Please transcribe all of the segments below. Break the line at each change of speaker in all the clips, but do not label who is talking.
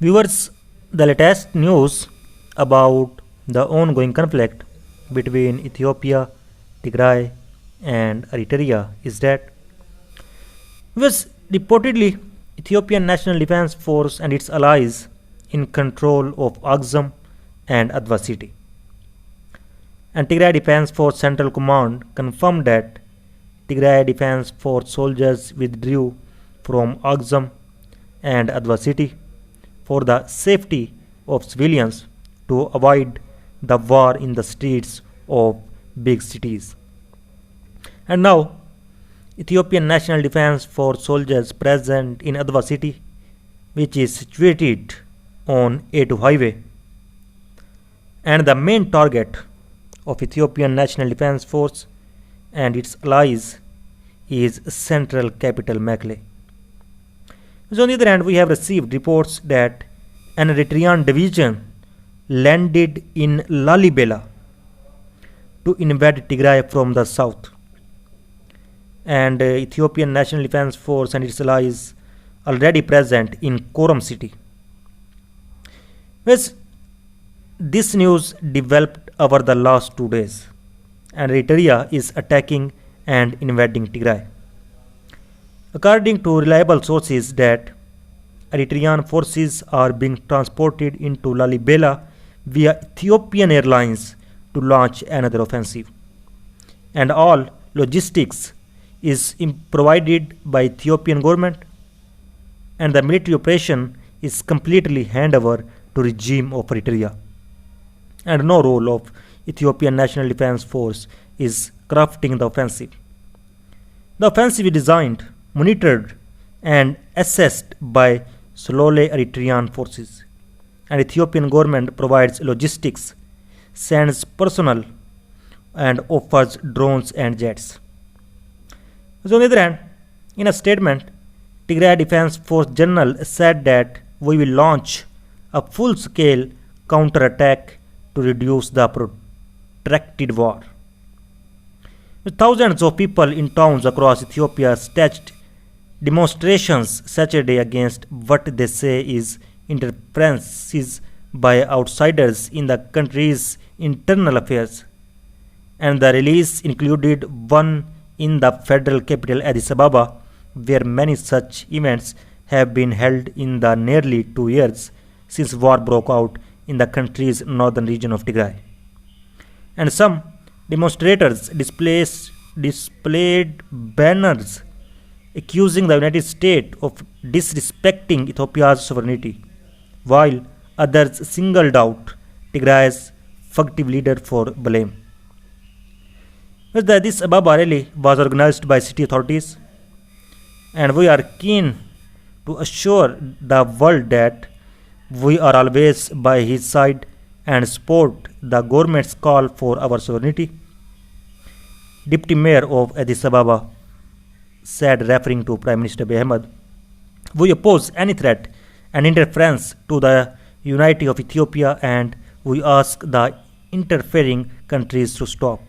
Viewers, the latest news about the ongoing conflict between Ethiopia, Tigray, and Eritrea is that was reportedly Ethiopian National Defense Force and its allies in control of Axum and Adwa city. And Tigray Defense Force Central Command confirmed that Tigray Defense Force soldiers withdrew from Axum and Adwa city for the safety of civilians to avoid the war in the streets of big cities. And now, Ethiopian National Defense Force soldiers present in Adwa city, which is situated on A2 highway, and the main target of Ethiopian National Defense Force and its allies is central capital Mekelle. So on the other hand, we have received reports that an Eritrean division landed in Lalibela to invade Tigray from the south. And Ethiopian National Defense Force and its allies already present in Koram city. Well, this news developed over the last 2 days, and Eritrea is attacking and invading Tigray. According to reliable sources, that Eritrean forces are being transported into Lalibela via Ethiopian Airlines to launch another offensive, and all logistics is provided by Ethiopian government, and the military operation is completely handover to regime of Eritrea, and no role of Ethiopian National Defense Force is crafting the offensive. The offensive is designed, monitored, and assessed by slowly Eritrean forces, and Ethiopian government provides logistics, sends personnel, and offers drones and jets. So on the other hand, in a statement, Tigray Defense Force General said that we will launch a full-scale counter-attack to reduce the protracted war. Thousands of people in towns across Ethiopia staged demonstrations Saturday against what they say is interferences by outsiders in the country's internal affairs, and the release included one in the federal capital Addis Ababa, where many such events have been held in the nearly 2 years since war broke out in the country's northern region of Tigray. And some demonstrators displayed banners accusing the United States of disrespecting Ethiopia's sovereignty, while others singled out Tigray's fugitive leader for blame. The Addis Ababa rally was organized by city authorities, and we are keen to assure the world that we are always by his side and support the government's call for our sovereignty, Deputy Mayor of Addis Ababa said, referring to Prime Minister Abiy Ahmed. We oppose any threat and interference to the unity of Ethiopia, and we ask the interfering countries to stop.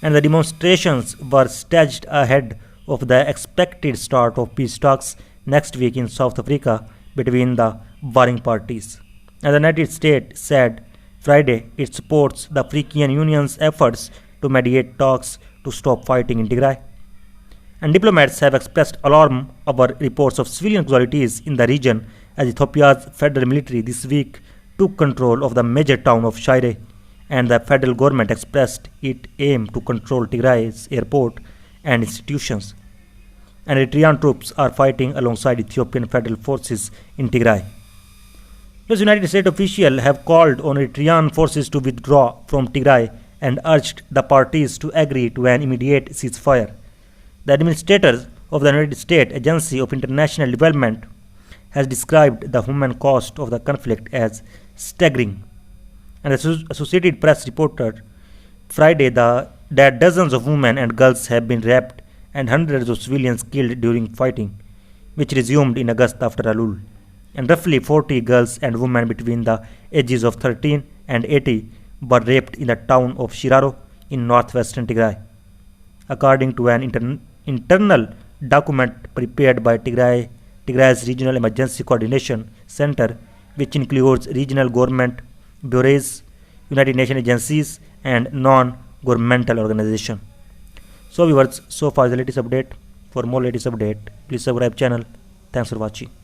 And the demonstrations were staged ahead of the expected start of peace talks next week in South Africa between the warring parties. And the United States said Friday it supports the African Union's efforts to mediate talks to stop fighting in Tigray. And diplomats have expressed alarm over reports of civilian casualties in the region as Ethiopia's federal military this week took control of the major town of Shire, and the federal government expressed its aim to control Tigray's airport and institutions. And Eritrean troops are fighting alongside Ethiopian federal forces in Tigray. Those United States officials have called on Eritrean forces to withdraw from Tigray and urged the parties to agree to an immediate ceasefire. The administrator of the United States Agency of International Development has described the human cost of the conflict as staggering. And the Associated Press reported Friday that dozens of women and girls have been raped and hundreds of civilians killed during fighting, which resumed in August after Alul. And roughly 40 girls and women between the ages of 13 and 80 were raped in the town of Shiraro in northwestern Tigray. According to an internal document prepared by Tigray's Regional Emergency Coordination Center, which includes regional government, bureaus, United Nations agencies, and non-governmental organizations. So viewers, so far the latest update. For more latest update, please subscribe channel. Thanks for watching.